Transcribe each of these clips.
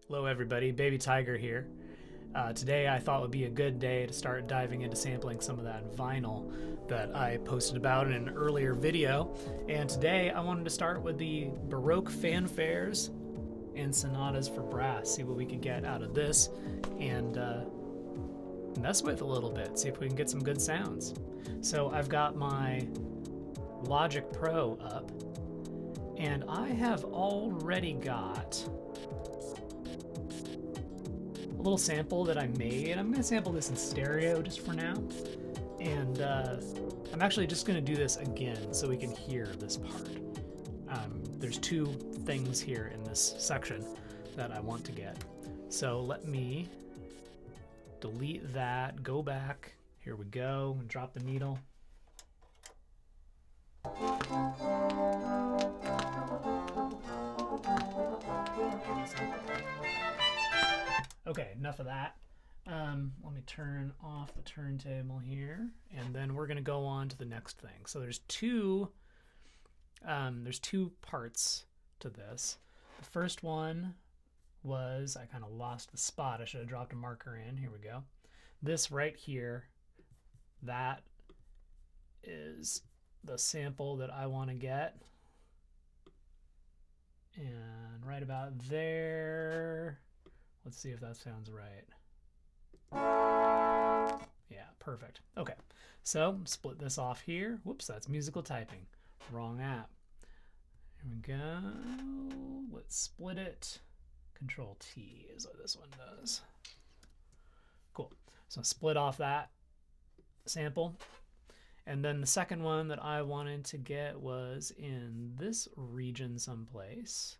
Hello everybody, Baby Tiger here. Today I thought would be a good day to start diving into sampling some of that vinyl that I posted about in an earlier video. And today I wanted to start with the Baroque fanfares and sonatas for brass, see what we could get out of this and mess with a little bit, see if we can get some good sounds. So I've got my Logic Pro up, and I have already got a little sample that I made. I'm gonna sample this in stereo just for now. And I'm actually just gonna do this again so we can hear this part. There's two things here in this section that I want to get. So let me delete that, go back. Here we go, and drop the needle. Okay, enough of that. Let me turn off the turntable here, and then we're gonna go on to the next thing. So there's two parts to this. The first one was, I kind of lost the spot. I should have dropped a marker in. Here we go. This right here, that is the sample that I want to get. And right about there, let's see if that sounds right. Yeah, perfect. Okay, so split this off here. Whoops, that's musical typing. Wrong app. Here we go. Let's split it. Control T is what this one does. Cool. So split off that sample. And then the second one that I wanted to get was in this region someplace.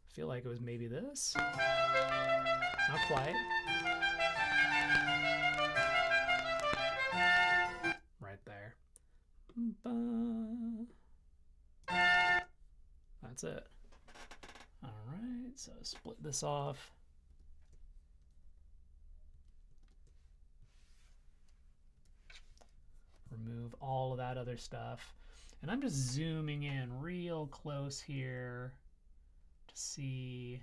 I feel like it was maybe this. Not quite. Right there. That's it. All right, so split this off. Remove all of that other stuff. And I'm just zooming in real close here to see.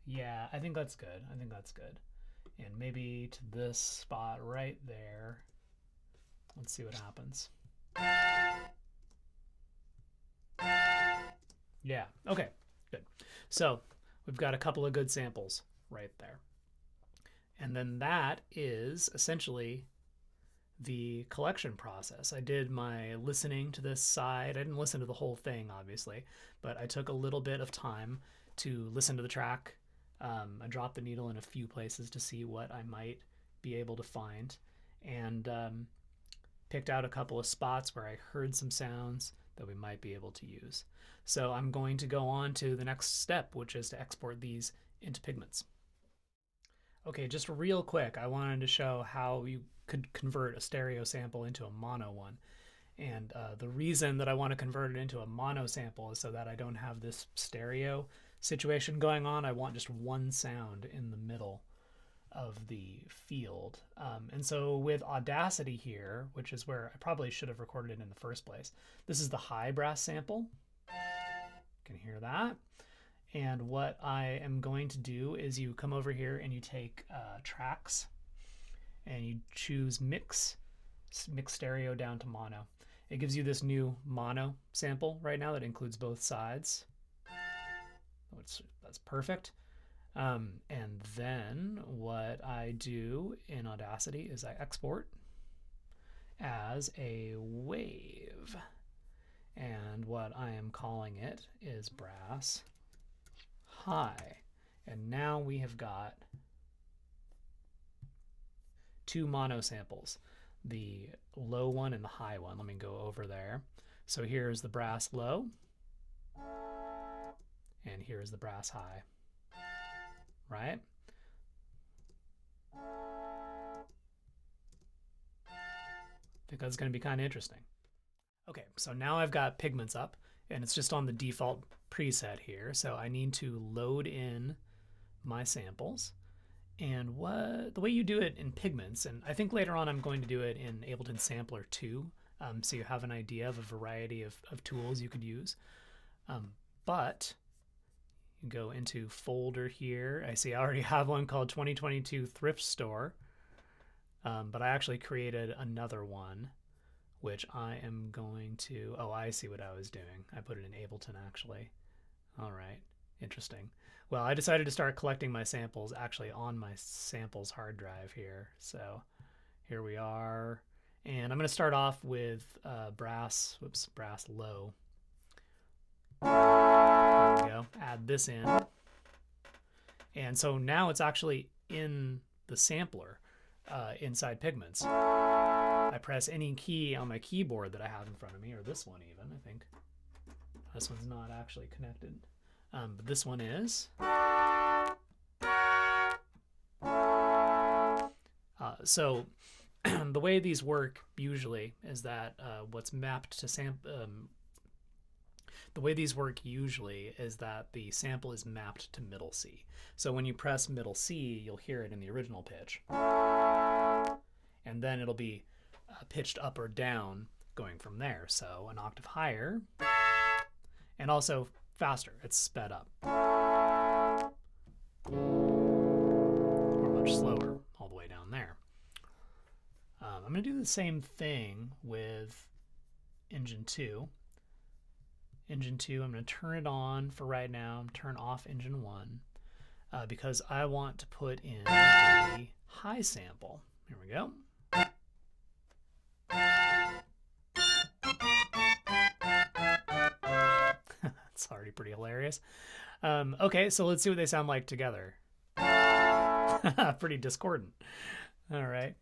Yeah, I think that's good. I think that's good. And maybe to this spot right there. Let's see what happens. Yeah, okay, good. So we've got a couple of good samples right there. And then that is essentially the collection process. I did my listening to this side. I didn't listen to the whole thing, obviously, but I took a little bit of time to listen to the track. I dropped the needle in a few places to see what I might be able to find, and picked out a couple of spots where I heard some sounds that we might be able to use. So I'm going to go on to the next step, which is to export these into Pigments. Okay, just real quick, I wanted to show how you could convert a stereo sample into a mono one. And the reason that I want to convert it into a mono sample is so that I don't have this stereo situation going on. I want just one sound in the middle of the field. And so with Audacity here, which is where I probably should have recorded it in the first place, this is the high brass sample. You can hear that. And what I am going to do is you come over here and you take tracks and you choose mix stereo down to mono. It gives you this new mono sample right now that includes both sides. That's perfect. And then what I do in Audacity is I export as a wave. And what I am calling it is brass high. And now we have got two mono samples, the low one and the high one. Let me go over there. So here's the brass low, and here's the brass high, right? I think that's going to be kind of interesting. Okay, so now I've got Pigments up, and it's just on the default preset here. So I need to load in my samples. And the way you do it in Pigments, and I think later on I'm going to do it in Ableton Sampler too, so you have an idea of a variety of tools you could use. But You go into folder here. I see I already have one called 2022 Thrift Store, but I actually created another one, which I am going to, oh, I see what I was doing. I put it in Ableton actually. All right, interesting. Well, I decided to start collecting my samples actually on my samples hard drive here. So here we are. And I'm going to start off with brass low. There we go. Add this in. And so now it's actually in the sampler inside Pigments. I press any key on my keyboard that I have in front of me, or this one even, I think. This one's not actually connected. But this one is. So the way these work usually is that what's mapped to the way these work usually is that the sample is mapped to middle C. So when you press middle C, you'll hear it in the original pitch. And then it'll be pitched up or down going from there. So an octave higher and also faster. It's sped up. Or much slower all the way down there. I'm going to do the same thing with Engine 2. Engine 2, I'm going to turn it on for right now. Turn off Engine 1 because I want to put in a high sample. Here we go. It's already pretty hilarious. Okay, so let's see what they sound like together. Pretty discordant. All right,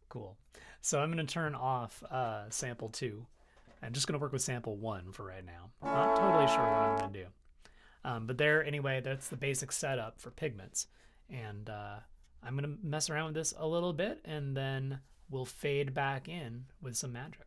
cool. So I'm going to turn off sample 2. I'm just going to work with sample 1 for right now. Not totally sure what I'm going to do. But there, anyway, that's the basic setup for Pigments. And I'm going to mess around with this a little bit, and then we'll fade back in with some magic.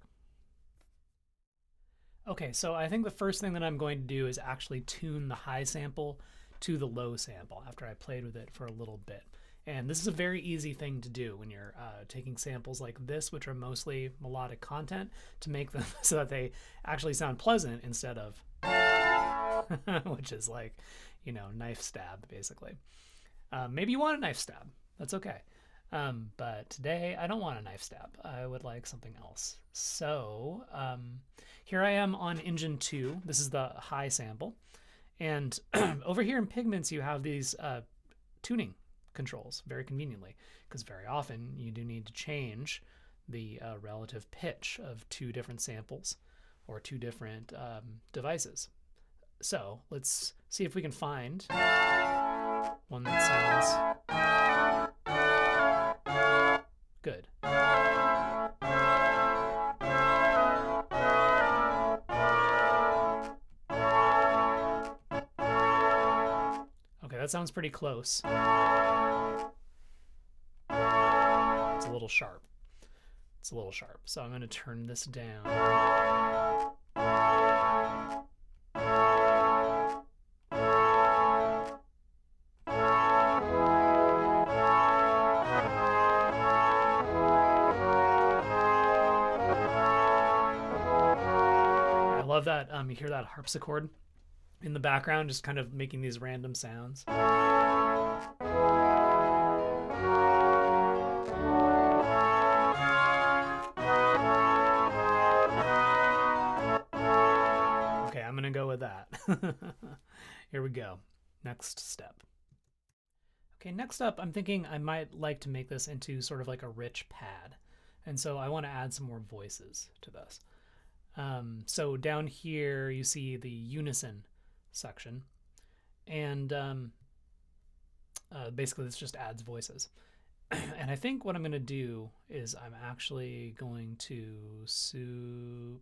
Okay, so I think the first thing that I'm going to do is actually tune the high sample to the low sample after I played with it for a little bit. And this is a very easy thing to do when you're taking samples like this, which are mostly melodic content, to make them so that they actually sound pleasant instead of, which is like, you know, knife stab, basically. Maybe you want a knife stab. That's okay. But today I don't want a knife stab. I would like something else. So here I am on Engine 2. This is the high sample. And over here in Pigments, you have these tuning controls very conveniently, because very often you do need to change the relative pitch of two different samples or two different devices. So let's see if we can find one that sounds good. Okay, that sounds pretty close. It's a little sharp. It's a little sharp. So I'm going to turn this down. I love that. You hear that harpsichord in the background, just kind of making these random sounds. Okay, I'm gonna go with that. Here we go. Next step. Okay, next up, I'm thinking I might like to make this into sort of like a rich pad. And so I want to add some more voices to this. So down here, you see the unison section. And basically, this just adds voices. And I think what I'm going to do is I'm actually going to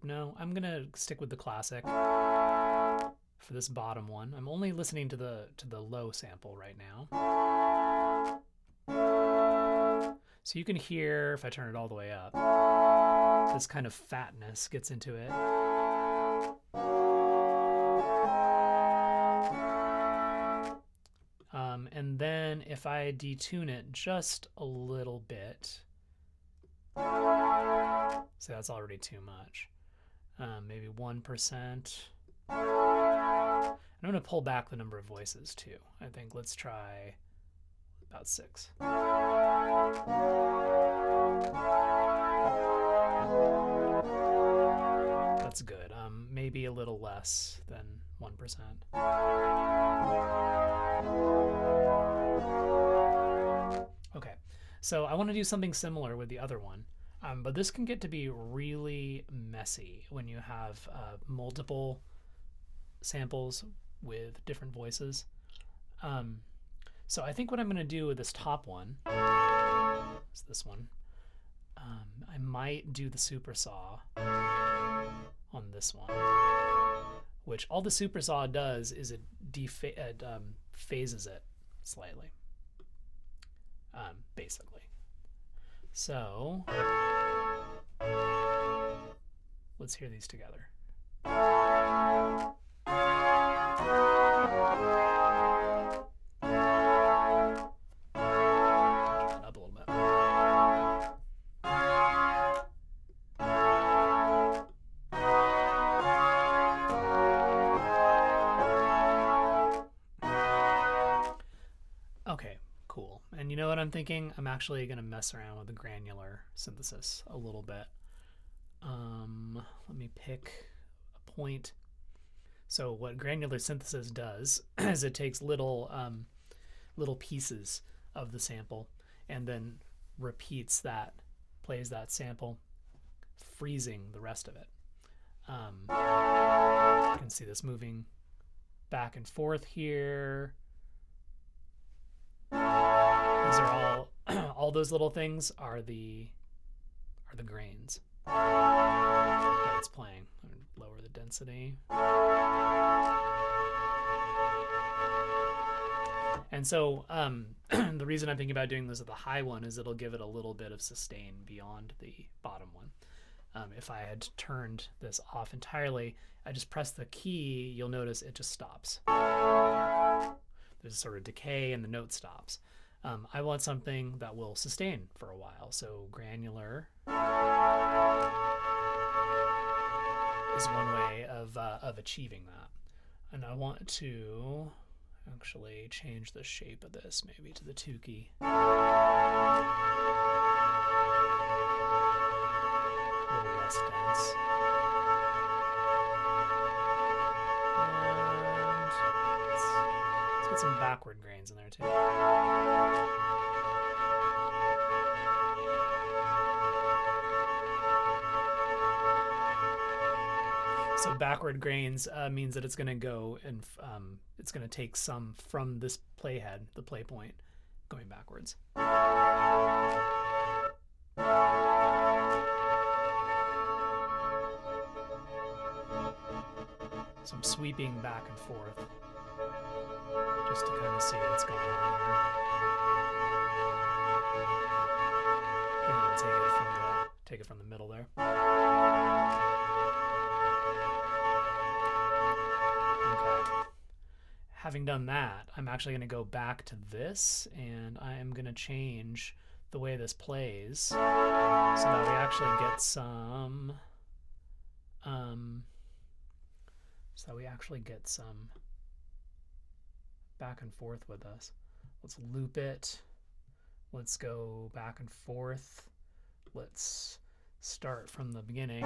I'm going to stick with the classic for this bottom one. I'm only listening to the low sample right now. So you can hear, if I turn it all the way up, this kind of fatness gets into it. And then if I detune it just a little bit, so that's already too much. Maybe 1%. I'm going to pull back the number of voices too. I think let's try about 6. That's good. Maybe a little less than 1%. Okay, so I want to do something similar with the other one, but this can get to be really messy when you have multiple samples with different voices. So I think what I'm going to do with this top one is this one. I might do the super saw on this one, which all the super saw does is it phases it slightly, basically. So let's hear these together. Okay, cool. And you know what I'm thinking? I'm actually going to mess around with the granular synthesis a little bit. Let me pick a point. So what granular synthesis does is it takes little pieces of the sample and then repeats that, plays that sample, freezing the rest of it. You can see this moving back and forth here. These are all those little things are the grains that it's playing. I'm gonna lower the density. And so the reason I'm thinking about doing this at the high one is it'll give it a little bit of sustain beyond the bottom one. If I had turned this off entirely, I just press the key, you'll notice it just stops. There's a sort of decay and the note stops. I want something that will sustain for a while, so granular is one way of achieving that. And I want to actually change the shape of this maybe to the 2 key. A little less dense. And let's get some backward grains in there too. So backward grains means that it's going to go and it's going to take some from this playhead, the play point, going backwards. So I'm sweeping back and forth just to kind of see what's going on here. I'm going to take it from the middle there. Having done that, I'm actually going to go back to this and I am going to change the way this plays so that we actually get some back and forth with us. Let's loop it. Let's go back and forth. Let's start from the beginning.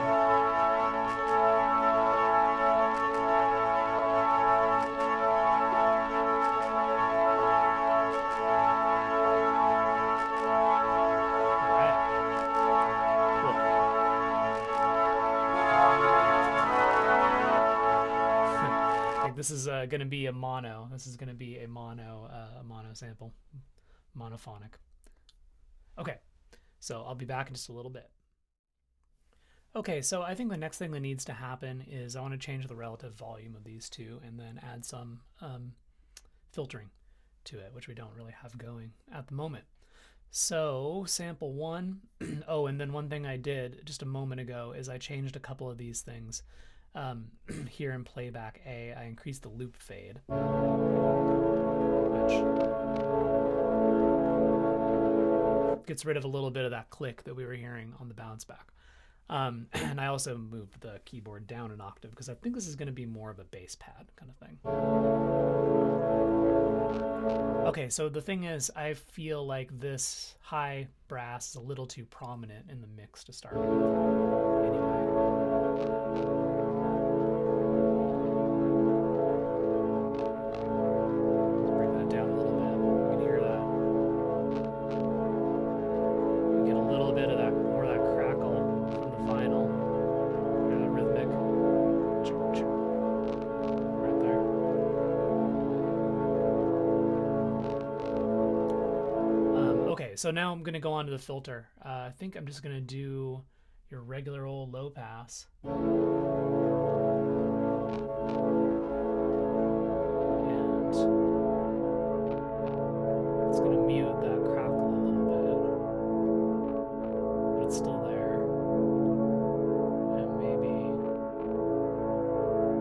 This is going to be a mono. This is going to be a mono sample, monophonic. Okay, so I'll be back in just a little bit. Okay, so I think the next thing that needs to happen is I want to change the relative volume of these two and then add some filtering to it, which we don't really have going at the moment. So sample 1, oh, and then one thing I did just a moment ago is I changed a couple of these things. Here in playback A, I increased the loop fade, which gets rid of a little bit of that click that we were hearing on the bounce back. And I also moved the keyboard down an octave because I think this is going to be more of a bass pad kind of thing. Okay, so the thing is, I feel like this high brass is a little too prominent in the mix to start with. Anyway. Let's bring that down a little bit. You can hear that. You get a little bit of that, more of that crackle from the vinyl. Hear that rhythmic. Right there. Okay, so now I'm going to go on to the filter. I think I'm just going to do your regular old low pass. And it's going to mute that crackle a little bit. But it's still there. And maybe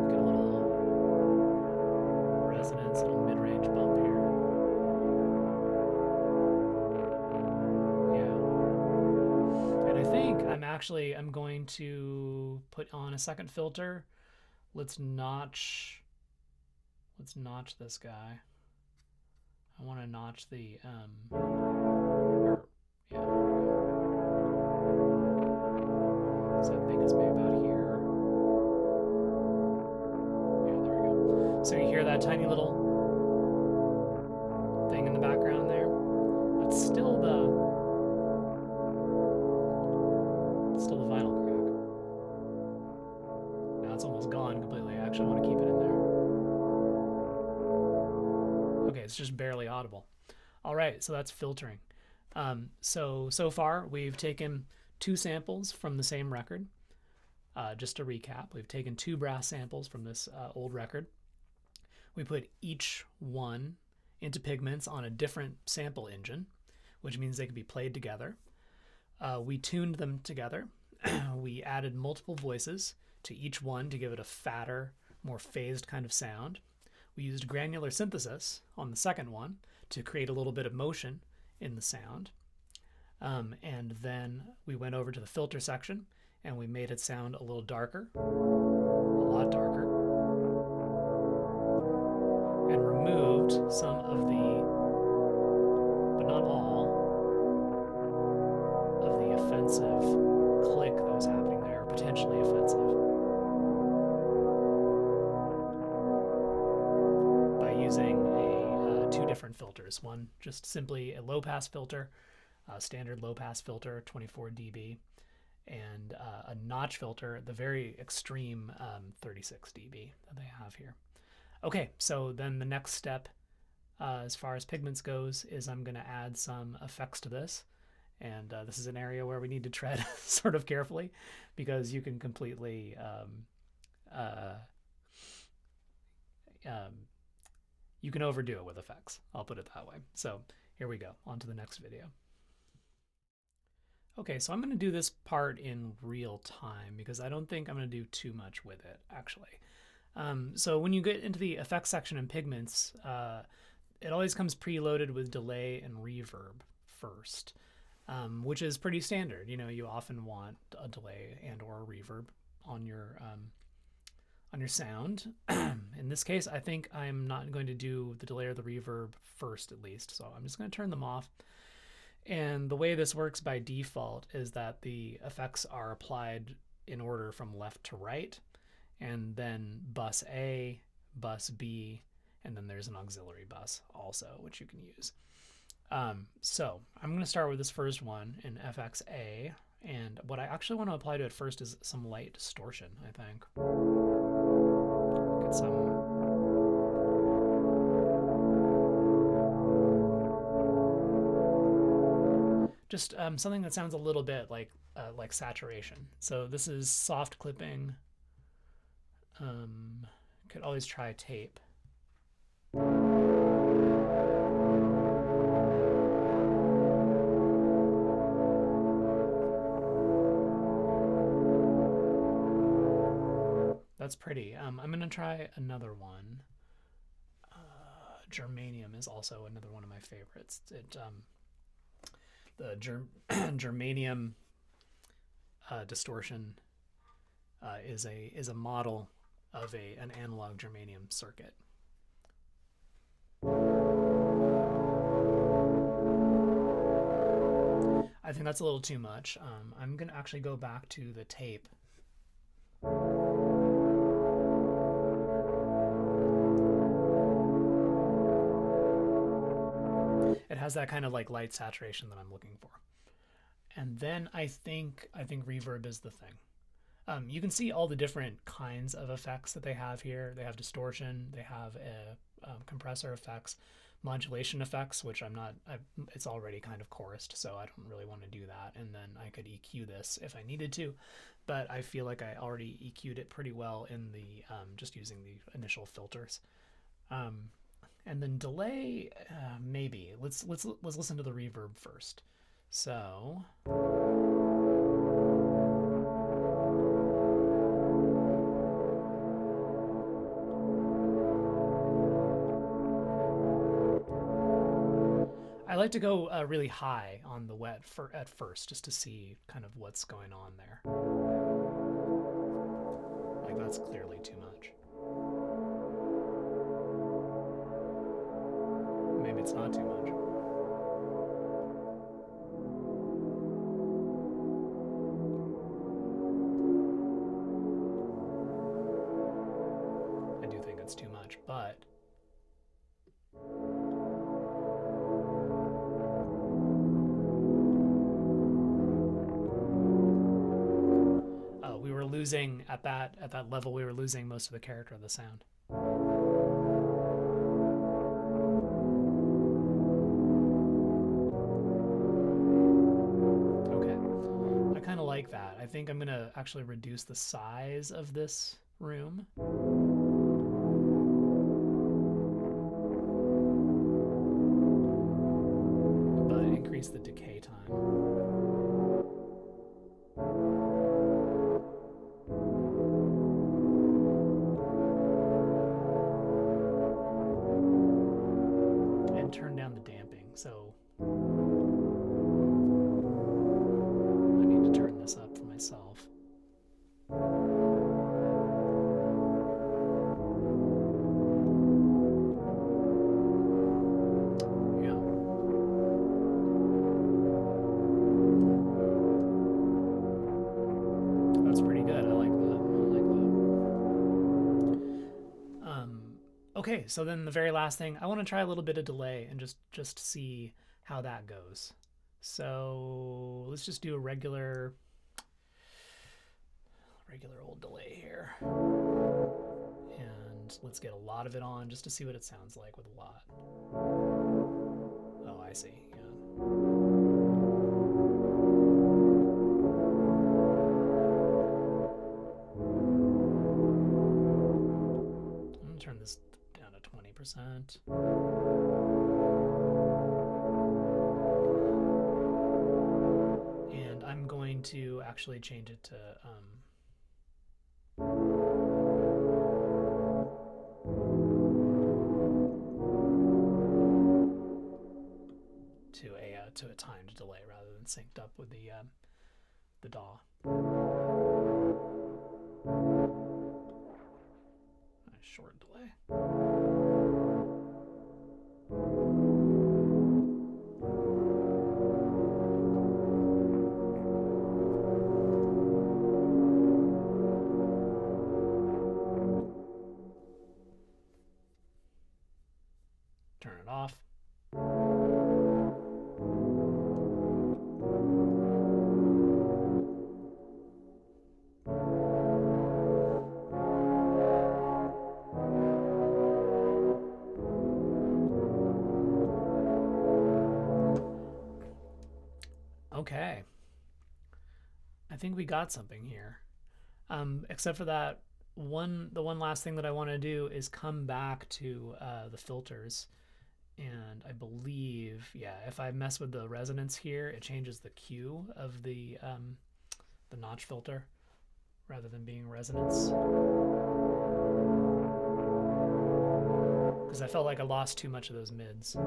get a little resonance, a little mid-range bump here. I'm going to put on a second filter. Let's notch this guy. I want to notch the yeah. So I think it's maybe about here. Yeah, there we go. So you hear that tiny little thing in the background there? That's still the vinyl crack. Now it's almost gone completely. I actually want to keep it in there. Okay, it's just barely audible. All right, so that's filtering. So far we've taken 2 samples from the same record. Just to recap, we've taken 2 brass samples from this old record. We put each one into Pigments on a different sample engine, which means they can be played together. We tuned them together. We added multiple voices to each one to give it a fatter, more phased kind of sound. We used granular synthesis on the second one to create a little bit of motion in the sound. And then we went over to the filter section and we made it sound a little darker, a lot darker, and removed some of the, but not all, of the offensive click that was happening there, potentially offensive, by using 2 different filters. One just simply a low pass filter, a standard low pass filter, 24 dB, and a notch filter, the very extreme 36 dB that they have here. Okay, so then the next step as far as Pigments goes is I'm going to add some effects to this. And this is an area where we need to tread sort of carefully because you can completely you can overdo it with effects. I'll put it that way. So here we go, on to the next video. Okay, so I'm going to do this part in real time because I don't think I'm going to do too much with it, actually. So when you get into the effects section in Pigments, it always comes preloaded with delay and reverb first. Which is pretty standard. You know, you often want a delay and or a reverb on your sound. In this case, I think I'm not going to do the delay or the reverb first, at least. So I'm just going to turn them off. And the way this works by default is that the effects are applied in order from left to right, and then bus A, bus B, and then there's an auxiliary bus also, which you can use. So I'm going to start with this first one in FXA, and what I actually want to apply to it first is some light distortion, I think. Get some... just something that sounds a little bit like saturation. So this is soft clipping. Could always try tape. That's pretty. I'm going to try another one. Germanium is also another one of my favorites. The Germanium distortion is a model of an analog germanium circuit. I think that's a little too much. I'm gonna actually go back to the tape. It has that kind of like light saturation that I'm looking for. And then I think reverb is the thing. You can see all the different kinds of effects that they have here. They have distortion, they have compressor effects, modulation effects, which it's already kind of chorused, so I don't really want to do that. And then I could EQ this if I needed to, but I feel like I already EQ'd it pretty well in the just using the initial filters. And then delay, maybe. Let's listen to the reverb first. So. I like to go really high on the wet at first, just to see kind of what's going on there. Like that's clearly too much. Maybe it's not too much. I do think it's too much, but we were losing at that level. We were losing most of the character of the sound. Like that. I think I'm gonna actually reduce the size of this room. But increase the decay time. And turn down the damping. So up for myself. Yeah. That's pretty good. I like that. Okay, so then the very last thing, I want to try a little bit of delay and just see how that goes. So let's just do a regular old delay here. And let's get a lot of it on just to see what it sounds like with a lot. Oh, I see. Yeah. I'm going to turn this down to 20%. And I'm going to actually change it to a timed delay rather than synced up with the DAW. Nice short delay. Turn it off. Okay. I think we got something here. Except for that the one last thing that I want to do is come back to the filters. And I believe, yeah, if I mess with the resonance here, it changes the Q of the notch filter rather than being resonance. Because I felt like I lost too much of those mids.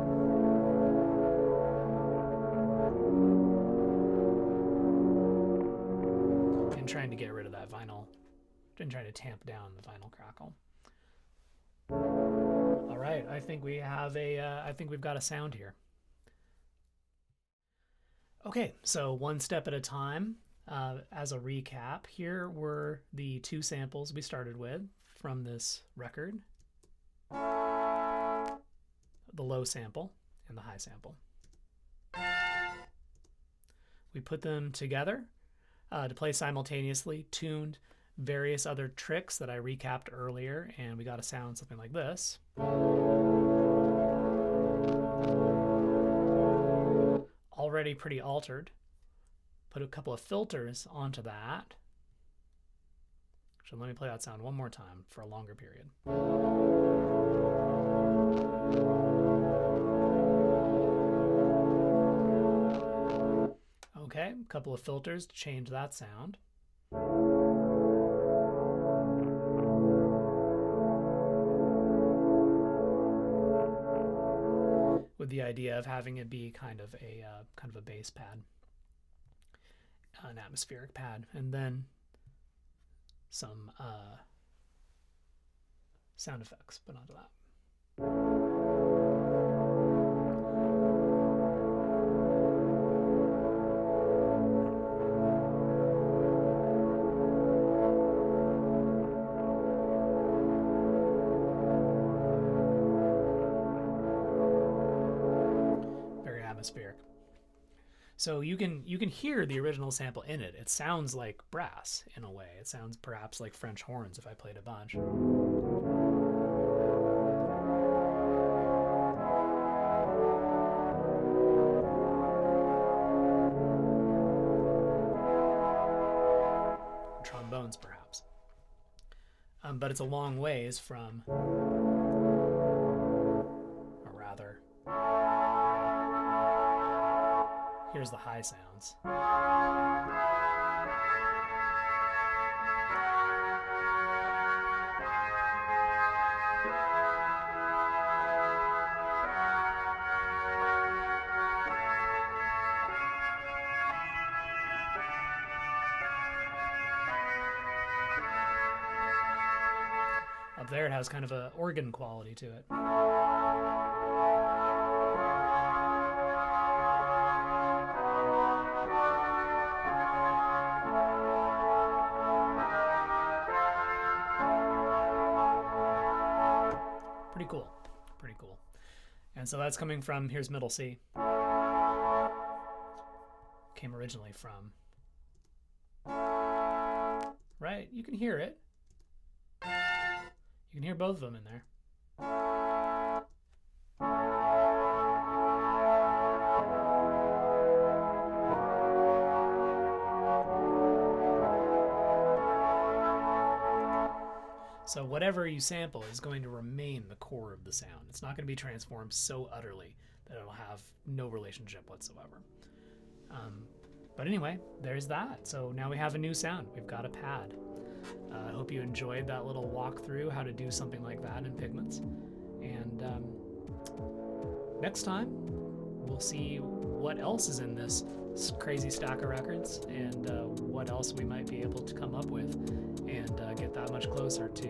vinyl and trying to tamp down the vinyl crackle. All right, I think we have I think we've got a sound here. Okay, so one step at a time. As a recap, here were the two samples we started with from this record. The low sample and the high sample. We put them together to play simultaneously, tuned various other tricks that I recapped earlier, and we got a sound something like this. Already pretty altered. Put a couple of filters onto that. So let me play that sound one more time for a longer period. Okay, a couple of filters to change that sound. With the idea of having it be kind of a bass pad, an atmospheric pad, and then some sound effects put onto that. Very atmospheric. So you can hear the original sample in it. It sounds like brass in a way. It sounds perhaps like French horns if I played a bunch. Trombones perhaps. But it's a long ways from, or rather, here's the high sounds. Up there it has kind of an organ quality to it. Pretty cool, pretty cool. And so that's coming from, here's middle C. Came originally from, right? You can hear it. You can hear both of them in there. So whatever you sample is going to remain the core of the sound. It's not going to be transformed so utterly that it'll have no relationship whatsoever. But anyway, there's that. So now we have a new sound. We've got a pad. I hope you enjoyed that little walkthrough how to do something like that in Pigments. And next time, we'll see what else is in this crazy stack of records and what else we might be able to come up with and get that much closer to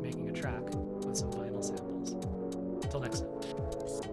making a track with some vinyl samples. Until next time.